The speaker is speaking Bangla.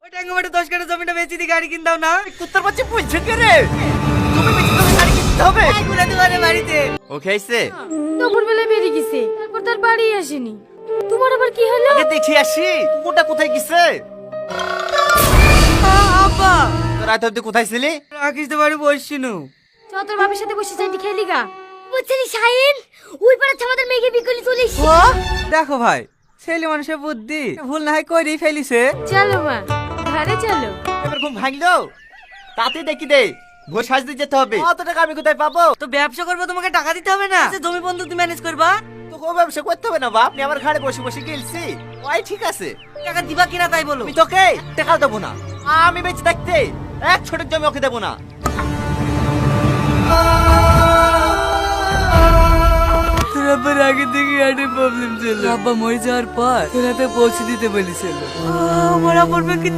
ওই টাঙ্গামাটে 10 কাঠা জমিটা বেচে দি গাড়ি কিনতাও না। কুত্তার বাচ্চা বলছে কে রে? তুমি বেঁচে তুমি গাড়ি কিনতে হবে। এগুলা তো ঘরে বাড়িতে। ওকে আইছে দুপুর বেলায় বেরিয়ে গেছে, তারপর তার বাড়ি আসেনি। তোমার আবার কি হলো? আগে দেখি আসি ওটা কোথায় গেছে। আব্বা তোর রাত অব্দি কোথায় ছিলি? রাখিস তো বাড়ি বসছিনু। চ তোর বাপের সাথে বসে চাইতে খেলি গা। বুঝছিলি শাহিন, ওই পাড়া আমাদের মেয়েকে বিকলি চলে এসেছে। দেখো ভাই, ছেলে মানুষের বুদ্ধি ভুল না হয় করেই ফেলিছে। চলো মা, ঘরে চলো। এবার ঘুম ভাঙলো তাতে দেখি দে ভোর সাজতে যেতে হবে। অত টাকা আমি কোথায় পাবো? তো ব্যবসা করবো, তোমাকে টাকা দিতে হবে না? জমি বন্ধু তুমি ম্যানেজ করবা। তোকে ব্যবসা করতে হবে না বাপ, আমি আমার ঘরে বসে বসে গেলছি। ওই ঠিক আছে, টাকা দিবা কিনা তাই বলো। আমি তোকে টাকা দেবো না। আমি বেঁচে থাকতে এক ছোট জমি ওকে দেবো না। তোর আব্বার আগে থেকে একটা প্রবলেম ছিল। আব্বা মরে যাওয়ার পর তোর হাতে পৌঁছে দিতে বলেছিল। আমার আব্বার ব্যাংকে